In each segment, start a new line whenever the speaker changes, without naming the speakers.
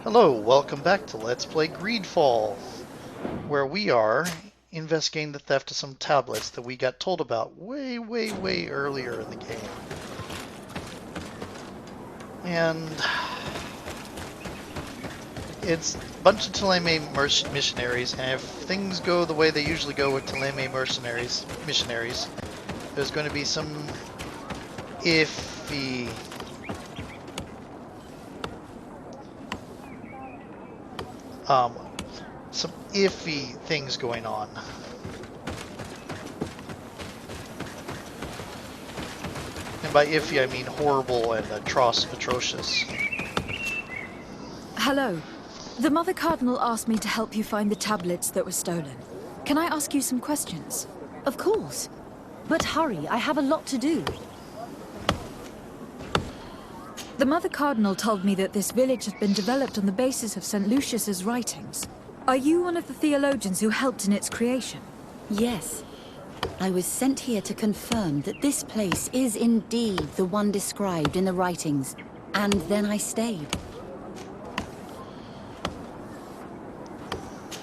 Hello, welcome back to Let's Play Greedfall, where we are investigating the theft of some tablets that we got told about way earlier in the game. And it's a bunch of Theleme missionaries, and if things go the way they usually go with Theleme missionaries, there's going to be some iffy things going on. And by iffy, I mean horrible and atrocious.
Hello. The Mother Cardinal asked me to help you find the tablets that were stolen. Can I ask you some questions?
Of course. But hurry, I have a lot to do.
The Mother Cardinal told me that this village had been developed on the basis of St. Lucius's writings. Are you one of the theologians who helped in its creation?
Yes. I was sent here to confirm that this place is indeed the one described in the writings, and then I stayed.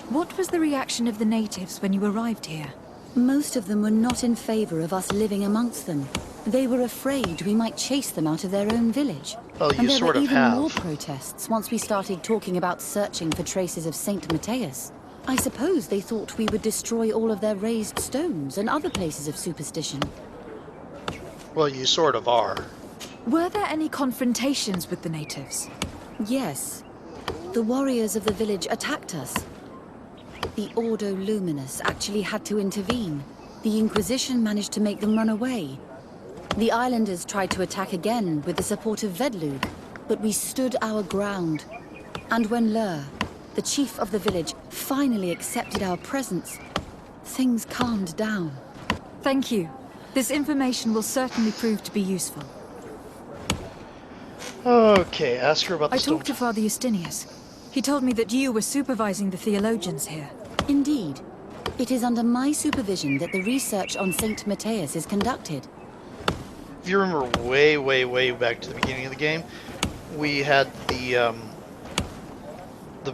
What was the reaction of the natives when you arrived here?
Most of them were not in favor of us living amongst them. They were afraid we might chase them out of their own village.
Well, you sort of have.
And there were even more protests once we started talking about searching for traces of Saint Matthias. I suppose they thought we would destroy all of their raised stones and other places of superstition.
Well, you sort of are.
Were there any confrontations with the natives?
Yes. The warriors of the village attacked us. The Ordo Luminous actually had to intervene. The Inquisition managed to make them run away. The islanders tried to attack again with the support of Vedlug, but we stood our ground. And when Lur, the chief of the village, finally accepted our presence, things calmed down.
Thank you. This information will certainly prove to be useful.
Okay, ask her about the
I talked to Father Justinius. He told me that you were supervising the theologians here.
Indeed. It is under my supervision that the research on Saint Matthias is conducted.
If you remember way back to the beginning of the game, we had the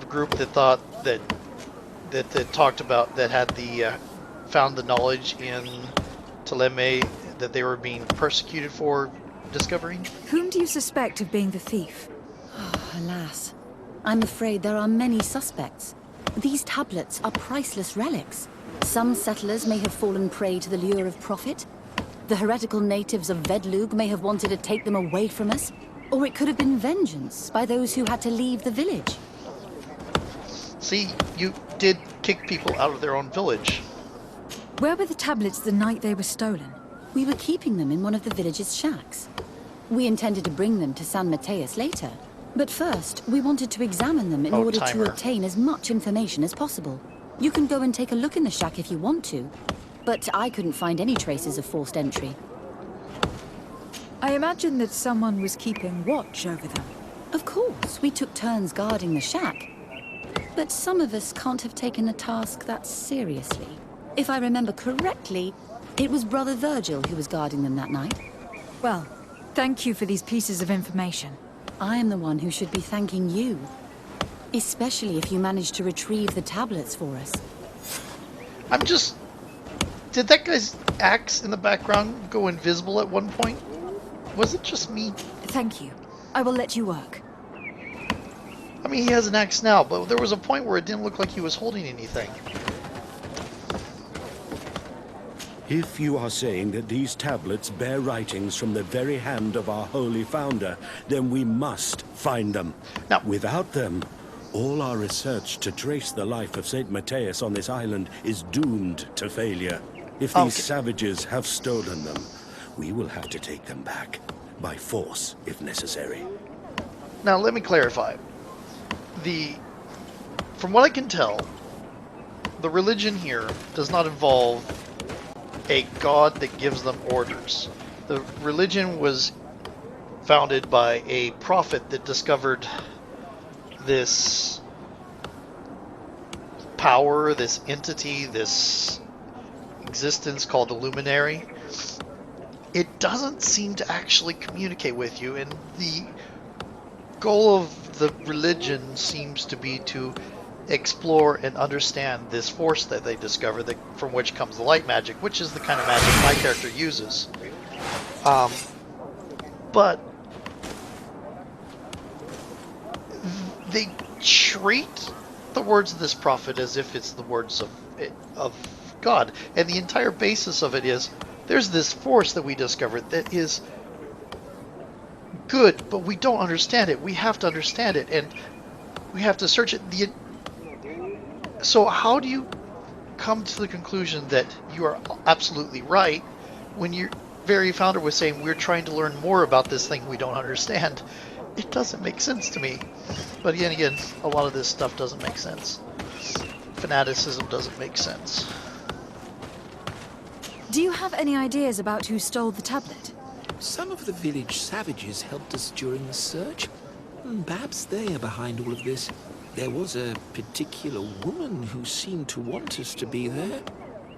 group that thought that talked about that had the found the knowledge in Theleme that they were being persecuted for discovering.
Whom do you suspect of being the thief?
Oh, alas. I'm afraid there are many suspects. These tablets are priceless relics. Some settlers may have fallen prey to the lure of profit. The heretical natives of Vedlug may have wanted to take them away from us. Or it could have been vengeance by those who had to leave the village.
See, you did kick people out of their own village.
Where were the tablets the night they were stolen?
We were keeping them in one of the village's shacks. We intended to bring them to San Matthias later. But first, we wanted to examine them in order to obtain as much information as possible. You can go and take a look in the shack if you want to. But I couldn't find any traces of forced entry.
I imagine that someone was keeping watch over them.
Of course, we took turns guarding the shack. But some of us can't have taken the task that seriously. If I remember correctly, it was Brother Virgil who was guarding them that night.
Well, thank you for these pieces of information.
I am the one who should be thanking you. Especially if you managed to retrieve the tablets for us.
Did that guy's axe in the background go invisible at one point? Was it just me?
Thank you. I will let you work.
I mean, he has an axe now, but there was a point where it didn't look like he was holding anything.
If you are saying that these tablets bear writings from the very hand of our holy founder, then we must find them.
Now,
without them, all our research to trace the life of Saint Matthias on this island is doomed to failure. If these savages have stolen them, we will have to take them back, by force if necessary.
Now, let me clarify. From what I can tell, the religion here does not involve a god that gives them orders. The religion was founded by a prophet that discovered this power, this entity, this existence called the Luminary. It doesn't seem to actually communicate with you, and the goal of the religion seems to be to explore and understand this force that they discover, from which comes the light magic, which is the kind of magic my character uses. But they treat the words of this prophet as if it's the words of God, and the entire basis of it is there's this force that we discovered that is good, but we don't understand it. We have to understand it, and we have to search it. So how do you come to the conclusion that you are absolutely right when your very founder was saying we're trying to learn more about this thing we don't understand? It doesn't make sense to me. But again, a lot of this stuff doesn't make sense. Fanaticism doesn't make sense.
Do you have any ideas about who stole the tablet?
Some of the village savages helped us during the search. Perhaps they are behind all of this. There was a particular woman who seemed to want us to be there.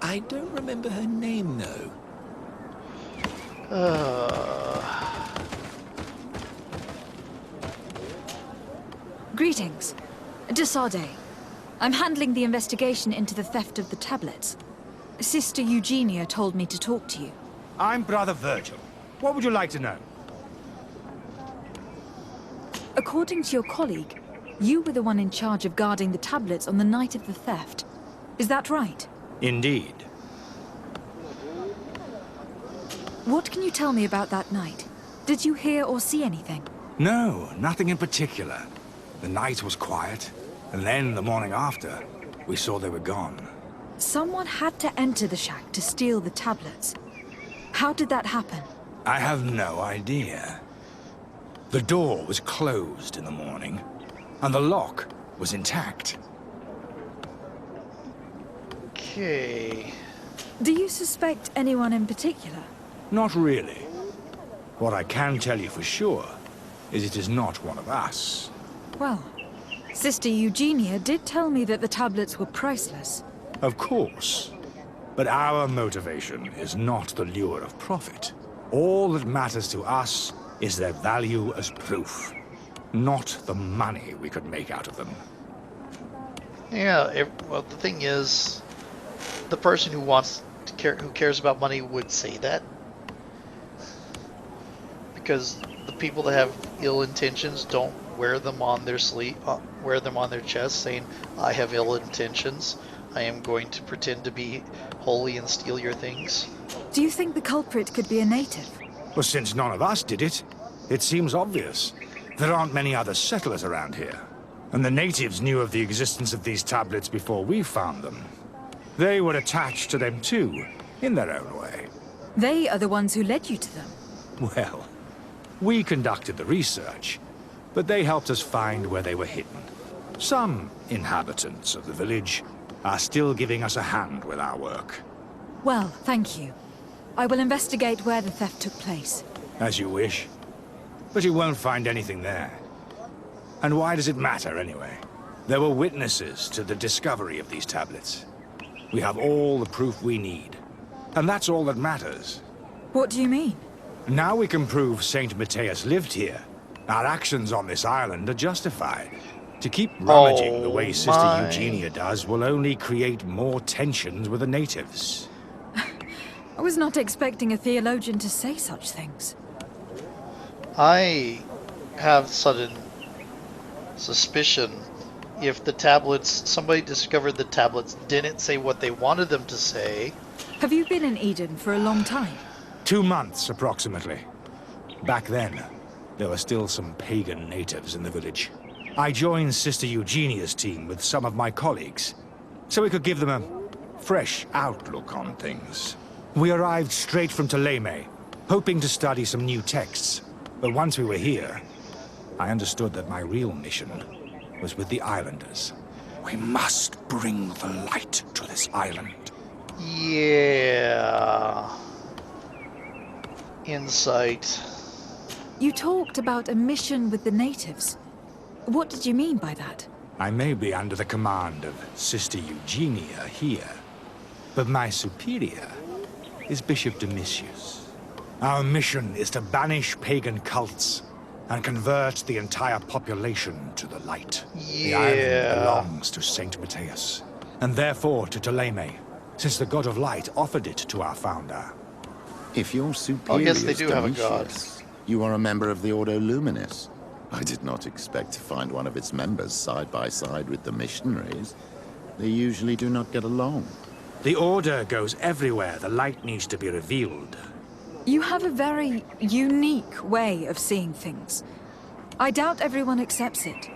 I don't remember her name, though.
Greetings. Disade. I'm handling the investigation into the theft of the tablets. Sister Eugenia told me to talk to you.
I'm Brother Virgil. What would you like to know?
According to your colleague, you were the one in charge of guarding the tablets on the night of the theft. Is that right?
Indeed.
What can you tell me about that night? Did you hear or see anything?
No, nothing in particular. The night was quiet, and then the morning after, we saw they were gone.
Someone had to enter the shack to steal the tablets. How did that happen?
I have no idea. The door was closed in the morning, and the lock was intact.
Okay.
Do you suspect anyone in particular?
Not really. What I can tell you for sure is it is not one of us.
Well, Sister Eugenia did tell me that the tablets were priceless.
Of course. But our motivation is not the lure of profit. All that matters to us is their value as proof, not the money we could make out of them.
Yeah, well, the thing is, the person who cares about money would say that. Because the people that have ill intentions don't wear them on their sleeve, wear them on their chest, saying, "I have ill intentions. I am going to pretend to be holy and steal your things."
Do you think the culprit could be a native?
Well, since none of us did it, it seems obvious. There aren't many other settlers around here. And the natives knew of the existence of these tablets before we found them. They were attached to them too, in their own way.
They are the ones who led you to them.
Well, we conducted the research, but they helped us find where they were hidden. Some inhabitants of the village are still giving us a hand with our work.
Well, thank you. I will investigate where the theft took place.
As you wish. But you won't find anything there. And why does it matter, anyway? There were witnesses to the discovery of these tablets. We have all the proof we need. And that's all that matters.
What do you mean?
Now we can prove Saint Matthias lived here. Our actions on this island are justified. To keep rummaging the way Sister Eugenia does will only create more tensions with the natives.
I was not expecting a theologian to say such things.
I have sudden suspicion if the tablets, somebody discovered the tablets, didn't say what they wanted them to say.
Have you been in Eden for a long time?
2 months, approximately. Back then, there were still some pagan natives in the village. I joined Sister Eugenia's team with some of my colleagues, so we could give them a fresh outlook on things. We arrived straight from Theleme, hoping to study some new texts. But once we were here, I understood that my real mission was with the islanders. We must bring the light to this island.
Yeah. Insight.
You talked about a mission with the natives. What did you mean by that?
I may be under the command of Sister Eugenia here, but my superior is Bishop Domitius. Our mission is to banish pagan cults and convert the entire population to the light. The
Yeah.
island belongs to Saint Matthias, and therefore to Theleme, since the god of light offered it to our founder.
If your superior
yes, they do have a god.
You are a member of the Ordo Luminis. I did not expect to find one of its members side by side with the missionaries. They usually do not get along.
The Order goes everywhere the light needs to be revealed.
You have a very unique way of seeing things. I doubt everyone accepts it.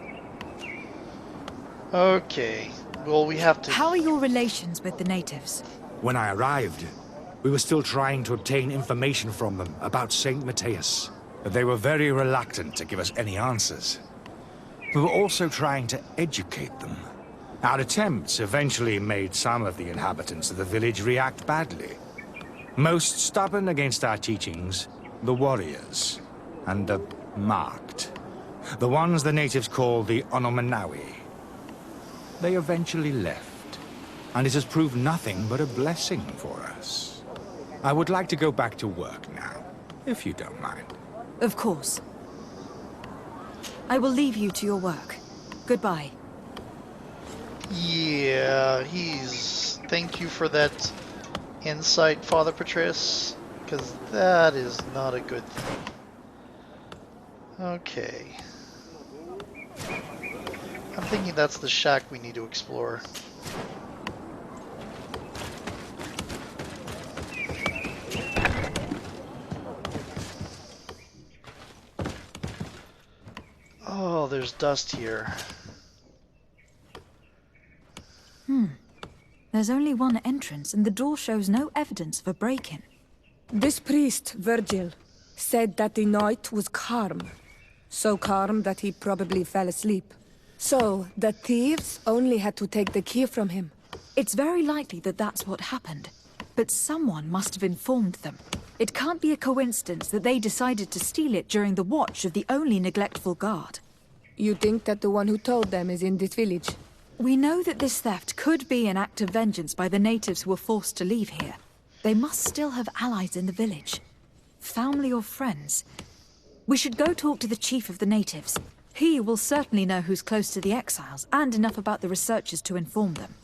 Okay. Well, we have to...
How are your relations with the natives?
When I arrived, we were still trying to obtain information from them about Saint Matthias, but they were very reluctant to give us any answers. We were also trying to educate them. Our attempts eventually made some of the inhabitants of the village react badly. Most stubborn against our teachings, the warriors, and the marked. The ones the natives call the Onomanawi. They eventually left, and it has proved nothing but a blessing for us. I would like to go back to work now, if you don't mind.
Of course. I will leave you to your work. Goodbye.
Yeah, thank you for that insight, Father Petrus, because that is not a good thing. Okay. I'm thinking that's the shack we need to explore. Oh, there's dust here.
There's only one entrance, and the door shows no evidence of a break-in.
This priest, Virgil, said that the night was calm. So calm that he probably fell asleep. So, the thieves only had to take the key from him.
It's very likely that that's what happened. But someone must have informed them. It can't be a coincidence that they decided to steal it during the watch of the only neglectful guard.
You think that the one who told them is in this village?
We know that this theft could be an act of vengeance by the natives who were forced to leave here. They must still have allies in the village. Family or friends. We should go talk to the chief of the natives. He will certainly know who's close to the exiles, and enough about the researchers to inform them.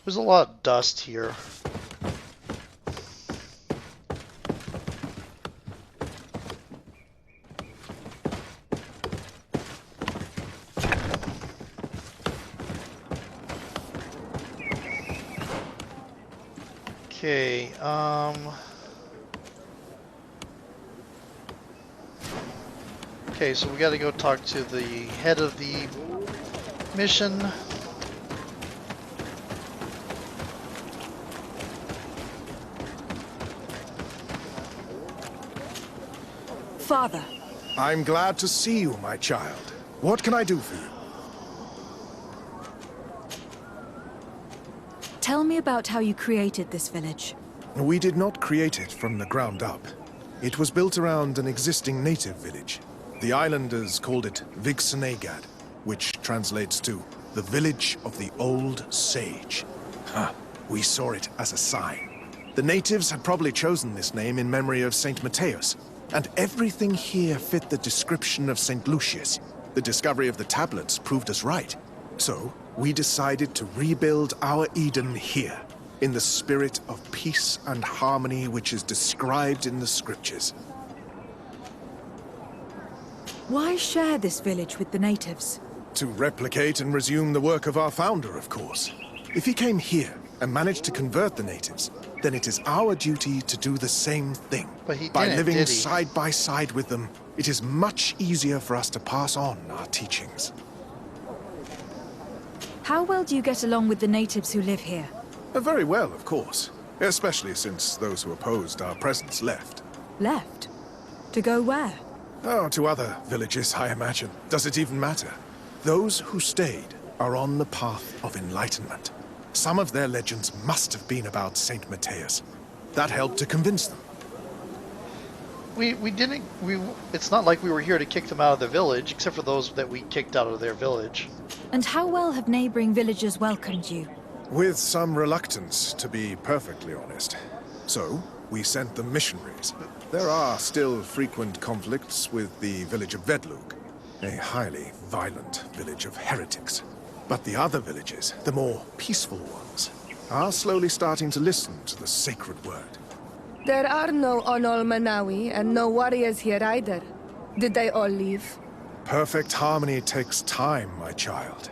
There's a lot of dust here. Okay, okay, so we gotta go talk to the head of the mission.
Father.
I'm glad to see you, my child. What can I do for you?
Tell me about how you created this village.
We did not create it from the ground up. It was built around an existing native village. The islanders called it Vixenagad, which translates to the village of the old sage. We saw it as a sign. The natives had probably chosen this name in memory of Saint Matthias, and everything here fit the description of Saint Lucius. The discovery of the tablets proved us right. So, we decided to rebuild our Eden here, in the spirit of peace and harmony which is described in the scriptures.
Why share this village with the natives?
To replicate and resume the work of our founder, of course. If he came here and managed to convert the natives, then it is our duty to do the same thing.
But he
By
didn't,
living
did he?
side by side with them, it is much easier for us to pass on our teachings.
How well do you get along with the natives who live here?
Very well, of course. Especially since those who opposed our presence left.
Left? To go where?
Oh, to other villages, I imagine. Does it even matter? Those who stayed are on the path of enlightenment. Some of their legends must have been about Saint Matthias. That helped to convince them.
It's not like we were here to kick them out of the village, except for those that we kicked out of their village.
And how well have neighboring villagers welcomed you?
With some reluctance, to be perfectly honest. So, we sent the missionaries. There are still frequent conflicts with the village of Vedlug, a highly violent village of heretics. But the other villages, the more peaceful ones, are slowly starting to listen to the sacred word.
There are no Onol Manawi and no warriors here either. Did they all leave?
Perfect harmony takes time, my child.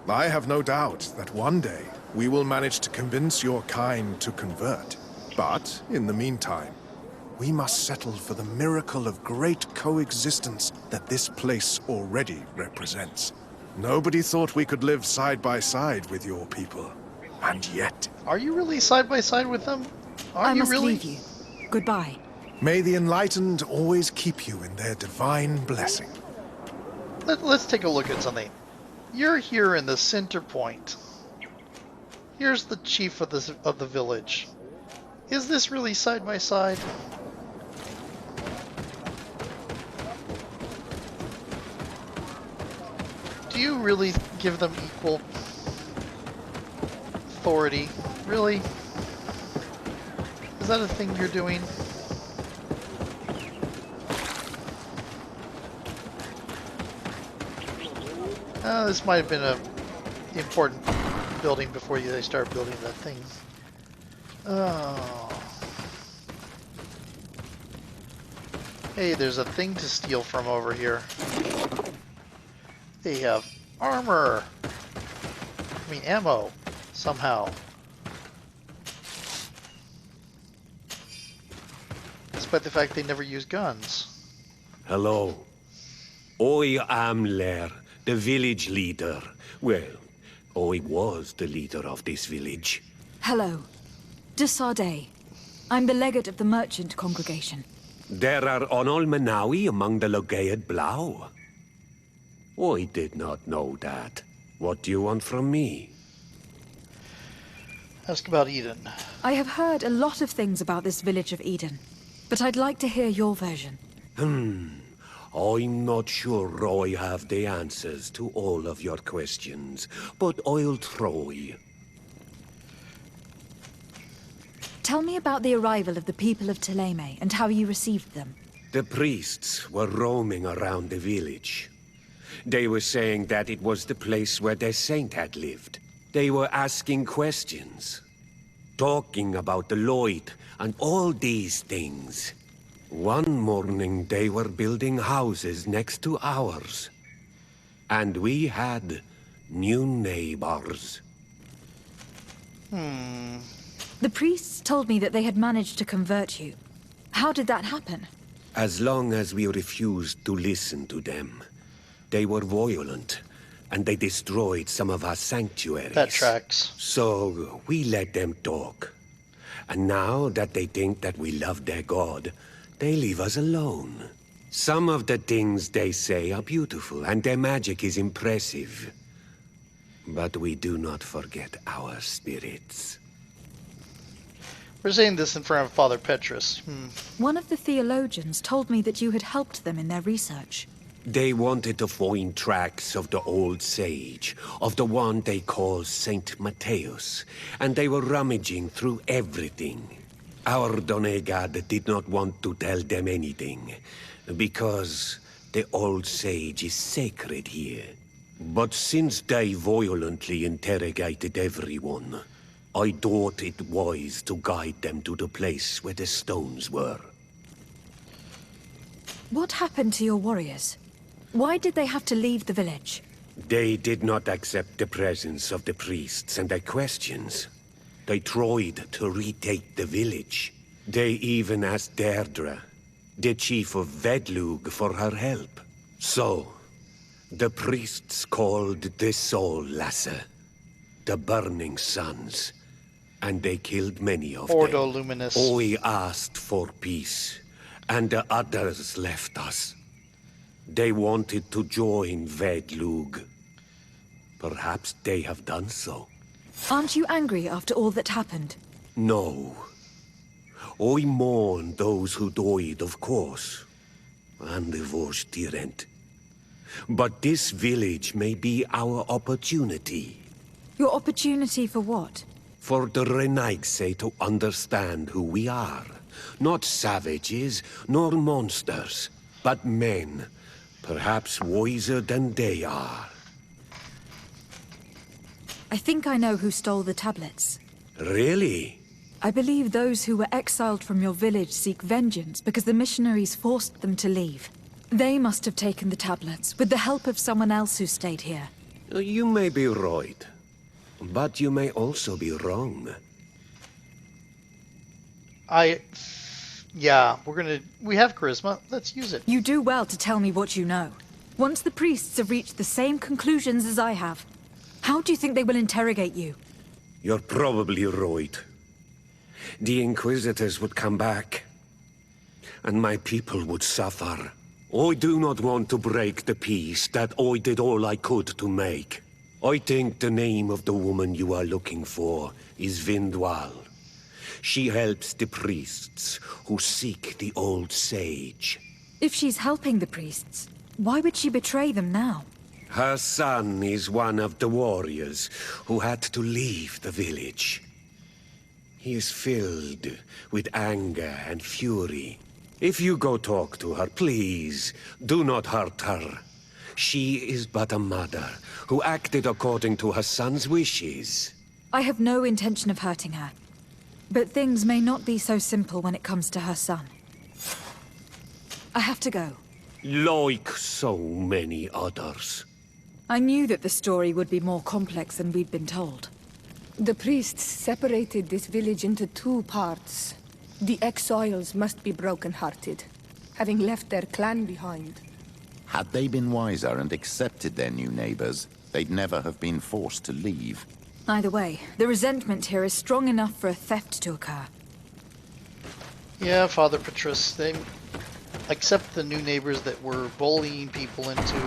I have no doubt that one day we will manage to convince your kind to convert. But, in the meantime, we must settle for the miracle of great coexistence that this place already represents. Nobody thought we could live side by side with your people. And yet...
Are you really side by side with them? Are
I
you
must
really?
leave you. Goodbye.
May the enlightened always keep you in their divine blessing.
Let's take a look at something. You're here in the center point. Here's the chief of the village. Is this really side by side? Do you really give them equal authority? Really? Is that a thing you're doing? This might have been a important building before they start building that thing. Oh. Hey, there's a thing to steal from over here. They have armor. I mean ammo, somehow. Despite the fact they never use guns.
Hello. I am Lair, the village leader. Well, I was the leader of this village.
Hello. Disarday. I'm the legate of the merchant congregation.
There are Onol Manawi among the Logead Blau. I did not know that. What do you want from me?
Ask about Eden.
I have heard a lot of things about this village of Eden, but I'd like to hear your version.
I'm not sure I have the answers to all of your questions, but I'll try.
Tell me about the arrival of the people of Theleme and how you received them.
The priests were roaming around the village. They were saying that it was the place where their saint had lived. They were asking questions, talking about the Lloyd and all these things. One morning they were building houses next to ours. And we had new neighbors.
The priests told me that they had managed to convert you. How did that happen?
As long as we refused to listen to them. They were violent, and they destroyed some of our sanctuaries.
That tracks.
So we let them talk. And now that they think that we love their god, they leave us alone. Some of the things they say are beautiful, and their magic is impressive. But we do not forget our spirits.
We're saying this in front of Father Petrus.
One of the theologians told me that you had helped them in their research.
They wanted to find tracks of the old sage, of the one they call Saint Matthäus, and they were rummaging through everything. Our Donegad did not want to tell them anything, because the old sage is sacred here. But since they violently interrogated everyone, I thought it wise to guide them to the place where the stones were.
What happened to your warriors? Why did they have to leave the village?
They did not accept the presence of the priests and their questions. They tried to retake the village. They even asked Deirdre, the chief of Vedlug, for her help. So, the priests called the Soul Lasser, the Burning Suns, and they killed many of
Ordo
them.
Luminous.
We asked for peace, and the others left us. They wanted to join Vedlug. Perhaps they have done so.
Aren't you angry after all that happened?
No. I mourn those who died, of course, and the Vorstyrent. But this village may be our opportunity.
Your opportunity for what?
For the Renaigse to understand who we are, Not savages, nor monsters, but men. Perhaps wiser than they are.
I think I know who stole the tablets.
Really?
I believe those who were exiled from your village seek vengeance because the missionaries forced them to leave. They must have taken the tablets, with the help of someone else who stayed here.
You may be right, but you may also be wrong.
Yeah, we have charisma. Let's use it.
You do well to tell me what you know. Once the priests have reached the same conclusions as I have, how do you think they will interrogate you?
You're probably right. The Inquisitors would come back, and my people would suffer. I do not want to break the peace that I did all I could to make. I think the name of the woman you are looking for is Vindwal. She helps the priests who seek the old sage.
If she's helping the priests, why would she betray them now?
Her son is one of the warriors who had to leave the village. He is filled with anger and fury. If you go talk to her, please, do not hurt her. She is but a mother who acted according to her son's wishes.
I have no intention of hurting her. But things may not be so simple when it comes to her son. I have to go.
Like so many others.
I knew that the story would be more complex than we'd been told.
The priests separated this village into two parts. The exiles must be broken-hearted, having left their clan behind.
Had they been wiser and accepted their new neighbors, they'd never have been forced to leave.
Either way, the resentment here is strong enough for a theft to occur.
Yeah, Father Petrus, they accept the new neighbors that were bullying people into...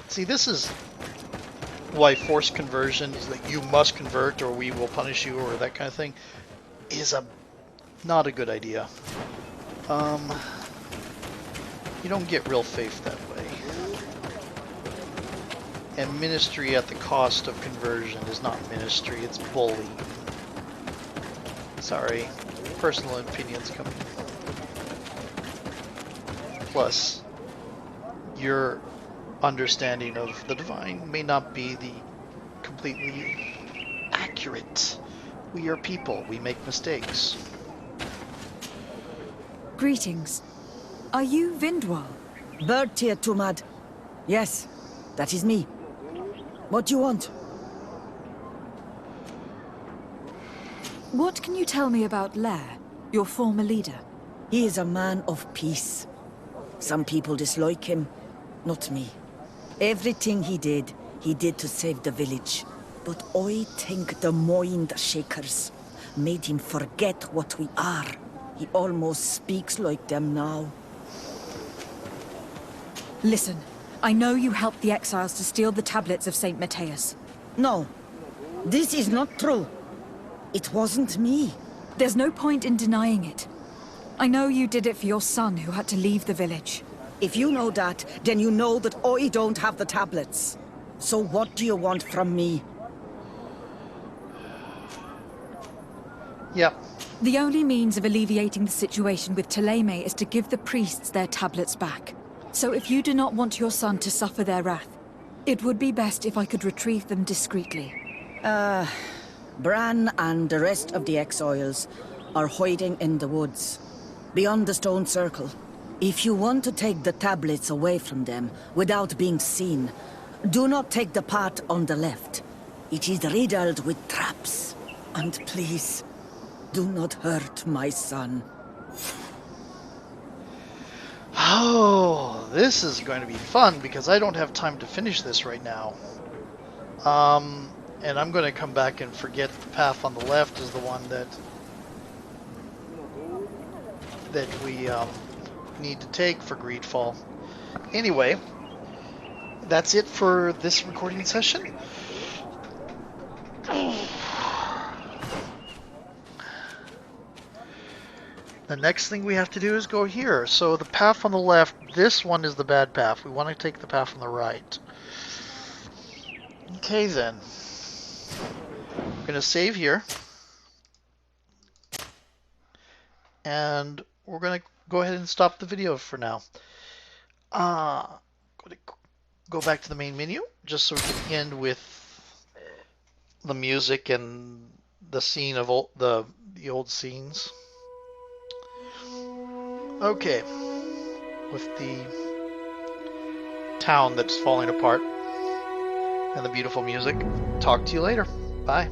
See, this is why forced conversion is like you must convert or we will punish you or that kind of thing is not a good idea. You don't get real faith that way. And ministry at the cost of conversion is not ministry, it's bullying. Sorry, personal opinions coming. Plus, your understanding of the divine may not be the completely accurate. We are people, we make mistakes.
Greetings. Are you Vindwal?
Bertia Tumad. Yes, that is me. What do you want?
What can you tell me about Lair, your former leader?
He is a man of peace. Some people dislike him, not me. Everything he did to save the village. But I think the mind shakers made him forget what we are. He almost speaks like them now.
Listen, I know you helped the exiles to steal the tablets of St. Matthias.
No, this is not true. It wasn't me.
There's no point in denying it. I know you did it for your son who had to leave the village.
If you know that, then you know that I don't have the tablets. So what do you want from me?
Yep.
The only means of alleviating the situation with Theleme is to give the priests their tablets back. So if you do not want your son to suffer their wrath, it would be best if I could retrieve them discreetly.
Bran and the rest of the exiles are hiding in the woods, beyond the stone circle. If you want to take the tablets away from them without being seen, do not take the path on the left. It is riddled with traps. And please, do not hurt my son.
Oh, this is going to be fun because I don't have time to finish this right now. And I'm going to come back and forget the path on the left is the one that we need to take for Greedfall. Anyway, that's it for this recording session. The next thing we have to do is go here. So the path on the left, this one is the bad path. We want to take the path on the right. Okay then. I'm going to save here. and we're going to go ahead and stop the video for now. Go back to the main menu, just so we can end with the music and the scene of the old scenes. Okay, with the town that's falling apart and the beautiful music. Talk to you later. Bye.